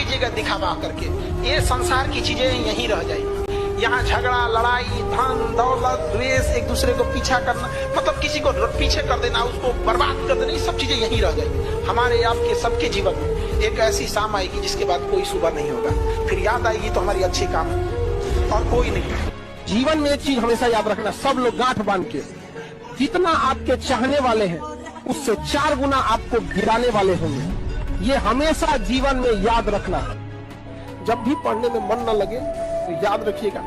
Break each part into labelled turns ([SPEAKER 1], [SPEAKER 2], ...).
[SPEAKER 1] लीजिएगा दिखावा करके। ये संसार की चीजें यहीं रह जाएगी। यहाँ झगड़ा, लड़ाई, धन दौलत, द्वेष, एक दूसरे को पीछा करना, मतलब किसी को पीछे कर देना, उसको बर्बाद कर देना, ये सब चीजें यहीं रह जाएगी। हमारे आपके सबके जीवन में एक ऐसी शाम आएगी जिसके बाद कोई सुबह नहीं होगा। फिर याद आएगी तो हमारी अच्छी काम और कोई नहीं।
[SPEAKER 2] जीवन में एक चीज हमेशा याद रखना, सब लोग गांठ बांध के, जितना आपके चाहने वाले हैं उससे 4 गुना आपको गिराने वाले होंगे। ये हमेशा जीवन में याद रखना। जब भी पढ़ने में मन न लगे तो याद रखिएगा,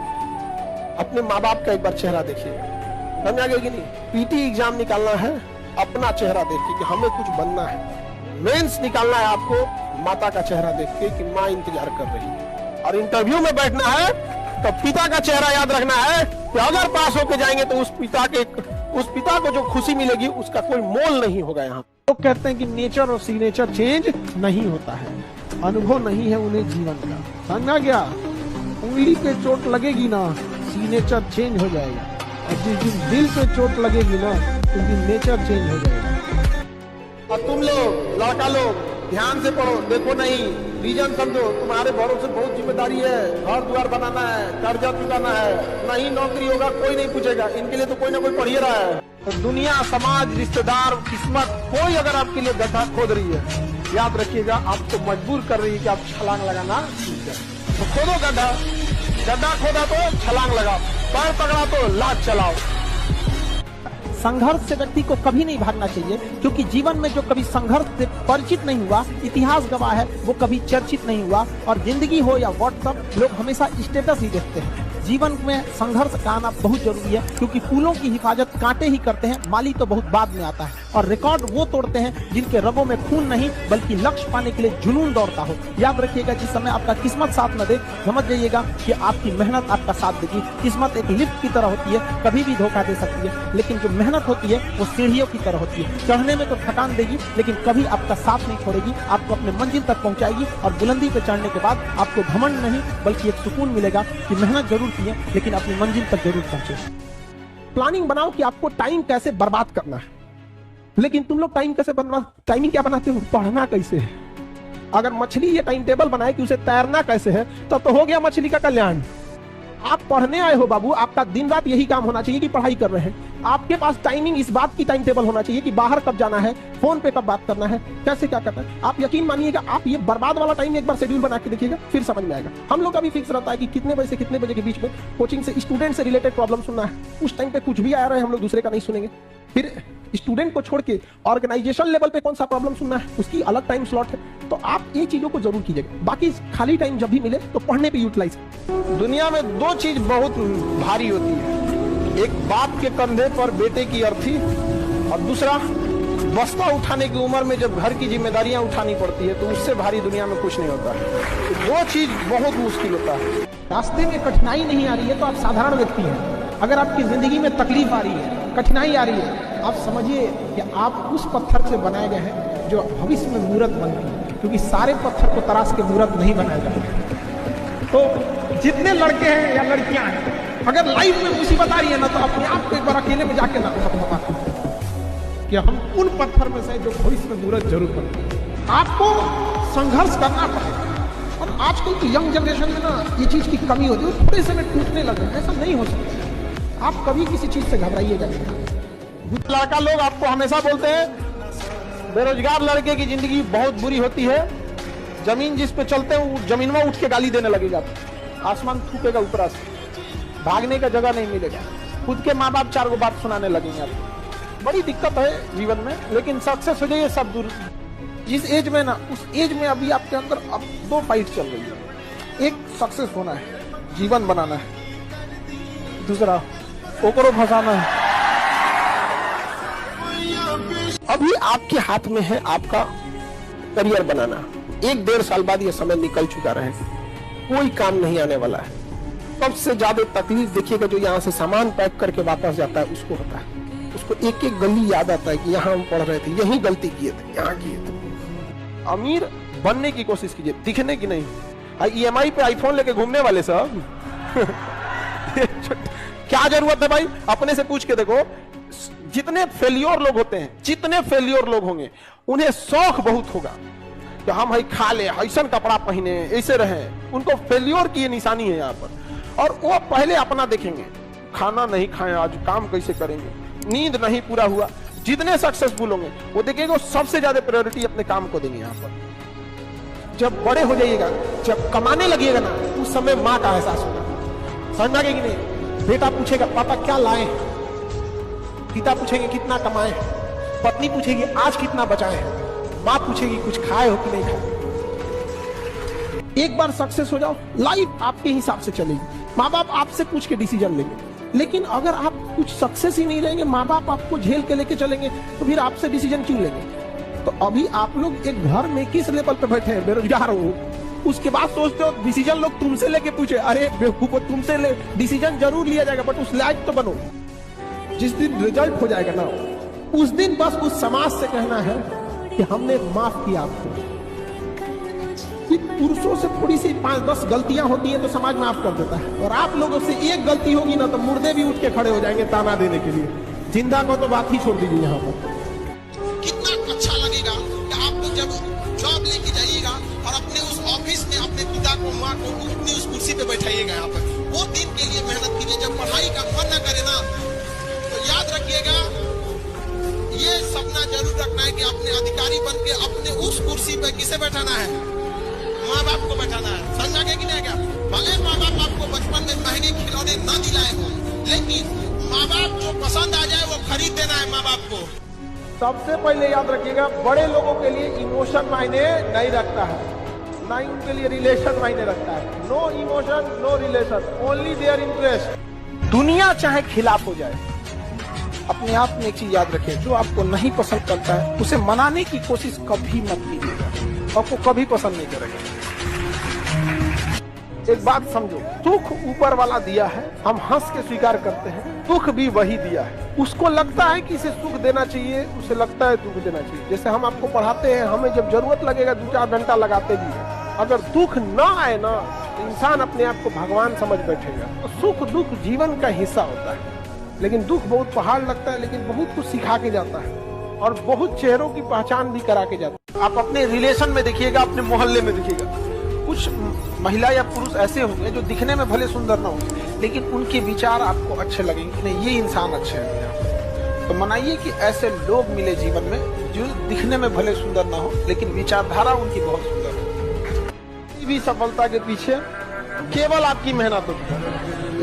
[SPEAKER 2] अपने माँ बाप का एक बार चेहरा देखिएगा। समझ आ गया कि नहीं? पीटी एग्जाम निकालना है, अपना चेहरा देखिए कि हमें कुछ बनना है। मेंस निकालना है आपको, माता का चेहरा देख के कि माँ इंतजार कर रही है। और इंटरव्यू में बैठना है तो पिता का चेहरा याद रखना है कि अगर पास होके जाएंगे तो उस पिता को जो खुशी मिलेगी उसका कोई मोल नहीं होगा। यहाँ लोग कहते हैं कि नेचर और सिग्नेचर चेंज नहीं होता है, अनुभव नहीं है उन्हें जीवन का। समझा गया? उंगली पे चोट लगेगी ना, सिग्नेचर चेंज हो जाएगा, और जिस दिन दिल पे चोट लगेगी ना उस दिन नेचर चेंज हो जाएगा। और तुम लोग लड़का लोग ध्यान से पढ़ो, देखो नहीं, रीजन समझो। तुम्हारे भरोसे बहुत जिम्मेदारी है, घर द्वार बनाना है, कर्जा चुकाना है, नहीं नौकरी होगा कोई नहीं पूछेगा, इनके लिए तो कोई ना कोई पढ़ ही रहा है। तो दुनिया, समाज, रिश्तेदार, किस्मत, कोई अगर आपके लिए गड्ढा खोद रही है, याद रखिएगा आपको मजबूर कर रही है कि आप छलांग लगाना सीख जाए। तो खोदो गड्ढा, गड्ढा खोदा तो छलांग लगाओ, पैर पकड़ा तो लात चलाओ। संघर्ष से व्यक्ति को कभी नहीं भागना चाहिए, क्योंकि जीवन में जो कभी संघर्ष से परिचित नहीं हुआ, इतिहास गवाह है, वो कभी चर्चित नहीं हुआ। और जिंदगी हो या व्हाट्सएप, लोग हमेशा स्टेटस ही देखते हैं। जीवन में संघर्ष का आना बहुत जरूरी है, क्योंकि फूलों की हिफाजत कांटे ही करते हैं, माली तो बहुत बाद में आता है। और रिकॉर्ड वो तोड़ते हैं जिनके रगों में खून नहीं बल्कि लक्ष्य पाने के लिए जुनून दौड़ता हो। याद रखिएगा, जिस समय आपका किस्मत साथ न दे, समझ जाइएगा कि आपकी मेहनत आपका साथ देगी। किस्मत एक लिफ्ट की तरह होती है, कभी भी धोखा दे सकती है, लेकिन जो मेहनत होती है वो सीढ़ियों की तरह होती है। चढ़ने में तो थकान देगी, लेकिन कभी आपका साथ नहीं छोड़ेगी, आपको अपने मंजिल तक पहुंचाएगी। और बुलंदी पे चढ़ने के बाद आपको घमंड नहीं बल्कि एक सुकून मिलेगा कि मेहनत जरूर की है, लेकिन अपनी मंजिल तक जरूर पहुंचे। प्लानिंग बनाओ कि आपको टाइम कैसे बर्बाद करना है, लेकिन तुम लोग टाइमिंग क्या बनाते हो? पढ़ना कैसे है। अगर मछली ये टाइम टेबल बनाए कि उसे तैरना कैसे है, तब तो हो गया मछली का कल्याण। आप पढ़ने आए हो बाबू, आपका दिन रात यही काम होना चाहिए कि पढ़ाई कर रहे हैं। आपके पास टाइमिंग, इस बात की टाइम टेबल होना चाहिए कि बाहर कब जाना है, फोन पे कब बात करना है, कैसे क्या करना है। आप यकीन मानिएगा, आप ये बर्बाद वाला टाइम एक बार शेड्यूल बना के देखिएगा, फिर समझ में आएगा। हम लोग का भी फिक्स रहता है कि कितने बजे से कितने बजे के बीच में कोचिंग से स्टूडेंट से रिलेटेड प्रॉब्लम सुनना है। उस टाइम पे कुछ भी आ रहा है, हम लोग दूसरे का नहीं सुनेंगे। फिर स्टूडेंट को छोड़ के ऑर्गेनाइजेशन लेवल पे कौन सा प्रॉब्लम सुनना है, उसकी अलग टाइम स्लॉट है। तो आप ये चीजों को जरूर कीजिएगा। बाकी खाली टाइम जब भी मिले तो पढ़ने पे यूटिलाइज। दुनिया में 2 चीज बहुत भारी होती है, एक बाप के कंधे पर बेटे की अर्थी, और दूसरा बस्ता उठाने की उम्र में जब घर की जिम्मेदारियां उठानी पड़ती है, तो उससे भारी दुनिया में कुछ नहीं होता है। तो 2 चीज बहुत मुश्किल होता है। रास्ते में कठिनाई नहीं आ रही है तो आप साधारण व्यक्ति हैं। अगर आपकी जिंदगी में तकलीफ आ रही है, कठिनाई आ रही है, आप समझिए कि आप उस पत्थर से बनाए गए हैं जो भविष्य में मूर्त बनती है, क्योंकि सारे पत्थर को तराश के मूर्त नहीं बनाया जाता। तो जितने लड़के हैं या लड़कियां हैं, अगर लाइफ में मुसीबत आ रही है ना, तो अपने आप को एक बार अकेले में जाके ना बता कि हम उन पत्थर में से जो भविष्य में मूर्त जरूर बनती है। आपको संघर्ष करना पड़ेगा। और आजकल की यंग जनरेशन में ना ये चीज की कमी होती है, थोड़े से में टूटने लगे। ऐसा नहीं हो सकता। आप कभी किसी चीज से घबराइएगा नहीं। लड़का लोग आपको हमेशा बोलते हैं बेरोजगार लड़के की जिंदगी बहुत बुरी होती है, जमीन जिस पे चलते हैं जमीन में उठ के गाली देने लगेगा, आसमान थूकेगा ऊपर से, भागने का जगह नहीं मिलेगा, खुद के माँ बाप 4 बात सुनाने लगेंगे आपको। बड़ी दिक्कत है जीवन में, लेकिन सक्सेस हो जाइए सब दूर। जिस एज में ना, उस एज में अभी आपके अंदर अब 2 फाइट चल रही है। एक सक्सेस होना है, जीवन बनाना है, दूसरा ओकरो फंसाना है। अभी आपके हाथ में है आपका करियर बनाना। 1-1.5 साल बाद ये समय निकल चुका रहे, कोई काम नहीं आने वाला है। सबसे ज्यादा तकलीफ देखिएगा जो यहाँ से सामान पैक करके वापस जाता है, उसको होता है। उसको एक एक गली याद आता है कि यहाँ हम पढ़ रहे थे, यही गलती किए थे, यहाँ किए थे। अमीर बनने की कोशिश कीजिए, दिखने की नहीं। EMI पे आईफोन लेके घूमने वाले सब क्या जरूरत है भाई? अपने से पूछ के देखो, जितने फेलियोर लोग होते हैं, जितने फेलियोर लोग होंगे, उन्हें शौक बहुत होगा,
[SPEAKER 3] कि हम है खा ले, ऐसा कपड़ा पहने, ऐसे रहे, उनको फेल्योर की निशानी है यहाँ पर। और वो पहले अपना देखेंगे, खाना नहीं खाए आज, काम कैसे करेंगे, नींद नहीं पूरा हुआ। जितने सक्सेसफुल होंगे वो देखिएगा सबसे ज्यादा प्रायोरिटी अपने काम को देंगे यहाँ पर। जब बड़े हो जाइएगा, जब कमाने लगिएगा ना, उस समय माँ का एहसास होगा। समझा कि नहीं? बेटा पूछेगा पापा क्या लाए, पिता पूछेंगे कितना कमाए, पत्नी पूछेगी आज कितना बचाए, माँ पूछेगी कुछ खाए हो कि नहीं खाए। एक बार सक्सेस हो जाओ, लाइफ आपके हिसाब से चलेगी। माँ बाप आपसे पूछ के डिसीजन लेंगे। लेकिन अगर आप कुछ सक्सेस ही नहीं रहेंगे, माँ बाप आपको झेल के लेके चलेंगे, तो फिर आपसे डिसीजन क्यों लेंगे? तो अभी आप लोग एक घर में किस लेवल पे बैठे हैं, बेरोजगार हो, उसके बाद सोचते हो डिसीजन लोग तुमसे लेके पूछे। अरे बेवकूफो, तुमसे ले डिसीजन जरूर लिया जाएगा, बट उस लायक तो बनो। जिस दिन रिजल्ट हो जाएगा ना, उस दिन बस उस समाज से कहना है कि हमने माफ किया आपको। पुरुषों से थोड़ी सी 5-10 गलतियां होती हैं तो समाज माफ कर देता है, और आप लोगों से एक गलती होगी ना तो मुर्दे भी उठ के खड़े हो जाएंगे ताना देने के लिए। जिंदा को तो बात ही छोड़ दीजिए। यहाँ पर
[SPEAKER 1] कितना अच्छा लगेगा कि आप लोग जब जॉब लेके जाइएगा और अपने उस ऑफिस में अपने पिता को, माँ को अपनी उस कुर्सी पे बैठाइएगा। यहाँ पर वो दिन के लिए मेहनत कीजिए। जब पढ़ाई का मन न करे ना, तो याद रखिएगा, ये सपना जरूर रखना है कि अपने अधिकारी बन के अपने उस कुर्सी पे किसे बैठाना है, माँ बाप को बैठाना है। समझा गया कि नहीं? क्या भले माँ बाप आपको बचपन में महंगे खिलौने न दिलाए हो, लेकिन माँ बाप जो पसंद आ जाए वो खरीद देना है माँ बाप को।
[SPEAKER 3] सबसे पहले याद रखिएगा, बड़े लोगों के लिए इमोशन मायने नहीं रखता है, ना ही उनके लिए रिलेशन मायने रखता है। No emotion, no relation, only their interest. दुनिया चाहे खिलाफ हो जाए, अपने आप में एक चीज याद रखिए, जो आपको नहीं पसंद करता है उसे मनाने की कोशिश कभी मत कीजिएगा, आपको कभी पसंद नहीं करेगा। एक बात समझो, सुख ऊपर वाला दिया है, हम हंस के स्वीकार करते हैं, दुख भी वही दिया है। उसको लगता है कि इसे सुख देना चाहिए, उसे लगता है दुख देना चाहिए। जैसे हम आपको पढ़ाते हैं, हमें जब जरूरत लगेगा 2-4 घंटा लगाते भी हैं। अगर दुख ना आए ना, इंसान अपने आप को भगवान समझ बैठेगा। तो सुख दुख जीवन का हिस्सा होता है, लेकिन दुख बहुत पहाड़ लगता है, लेकिन बहुत कुछ सिखा के जाता है और बहुत चेहरों की पहचान भी करा के जाता है। आप अपने रिलेशन में देखिएगा, अपने मोहल्ले में देखिएगा, कुछ महिला या पुरुष ऐसे होंगे जो दिखने में भले सुंदर ना होंगे, लेकिन उनके विचार आपको अच्छे लगेंगे, नहीं ये इंसान अच्छे हैं। तो मनाइए कि ऐसे लोग मिले जीवन में जो दिखने में भले सुंदर ना हो, लेकिन विचारधारा उनकी बहुत सुंदर हो। भी सफलता के पीछे केवल आपकी मेहनत होती है।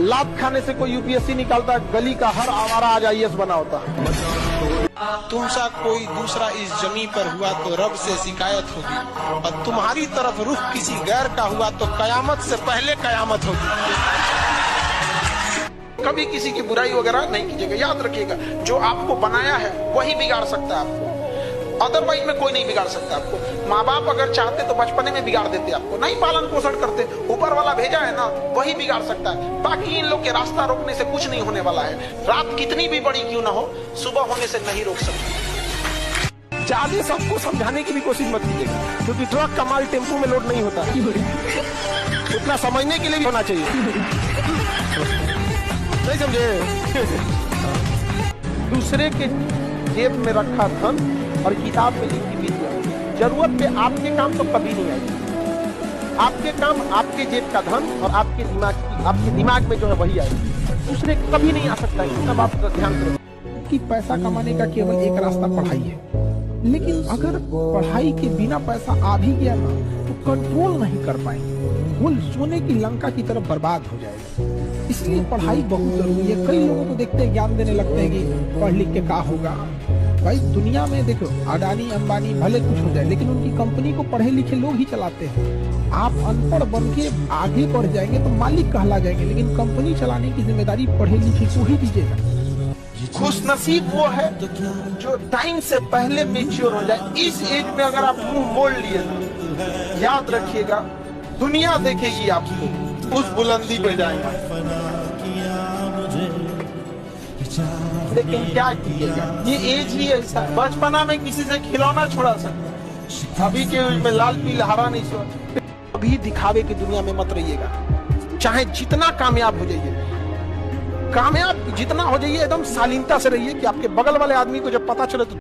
[SPEAKER 3] लात खाने से कोई यूपीएससी निकालता, गली का हर आवारा आज आईएएस बना होता है।
[SPEAKER 1] तुमसा कोई दूसरा इस जमी पर हुआ तो रब से शिकायत होगी, और तुम्हारी तरफ रुख किसी गैर का हुआ तो कयामत से पहले कयामत होगी। कभी किसी की बुराई वगैरह नहीं कीजिएगा। याद रखिएगा, जो आपको बनाया है वही बिगाड़ सकता है आपको, अदरवाइज में कोई नहीं बिगाड़ सकता आपको। माँ बाप अगर चाहते तो बचपने में बिगाड़ देते आपको, नहीं पालन पोषण करते, ऊपर वाला भेजा है ना, वही बिगाड़ सकता है। बाकी इन लोग के रास्ता रोकने से कुछ नहीं होने वाला है। रात कितनी भी बड़ी क्यों ना हो, सुबह होने से नहीं रोक सकते।
[SPEAKER 3] ज्यादा सबको समझाने की भी कोशिश मत कीजिएगा, क्योंकि ट्रक का माल टेम्पो में लोड नहीं होता। उतना समझने के लिए भी होना चाहिए, नहीं समझे? दूसरे के जेब में रखा धन और किताब में लिखी विद्या, जरूरत पे आपके काम तो कभी नहीं आएगी। आपके काम आपके जेब का धन और आपके दिमाग में जो है वही आएगी, दूसरे कभी नहीं आ सकता है। तब आप ध्यान करो कि पैसा कमाने का केवल एक रास्ता पढ़ाई है, लेकिन अगर पढ़ाई के बिना पैसा आ भी गया ना, तो कंट्रोल नहीं कर पाएंगे, वो सोने की लंका की तरफ बर्बाद हो जाएगा। इसलिए पढ़ाई बहुत जरूरी है। कई लोगों को देखते हैं, ज्ञान देने लगते हैं कि पढ़ लिख के क्या होगा। भाई दुनिया में देखो, अडानी अंबानी भले कुछ हो जाए, लेकिन उनकी कंपनी को पढ़े लिखे लोग ही चलाते हैं। आप अनपढ़ बन के आगे बढ़ जाएंगे तो मालिक कहला जाएंगे, लेकिन कंपनी चलाने की जिम्मेदारी पढ़े लिखे को ही दीजिएगा।
[SPEAKER 1] खुशनसीब वो है जो टाइम से पहले मैच्योर हो जाए। इस एज में अगर आप मुंह मोड़ लिए ना, याद रखिएगा दुनिया देखेगी आपको, उस बुलंदी पे जाएगा। लेकिन क्या कीजिएगा, ये एज ही ऐसा। बचपना में किसी से खिलौना छुड़ा सकते, अभी के में लाल पीला हरा नहीं छुड़ा। अभी दिखावे की दुनिया में मत रहिएगा। चाहे जितना कामयाब हो जाइए, कामयाब जितना हो जाइए, एकदम शालीनता से रहिए कि आपके बगल वाले आदमी को जब पता चले तो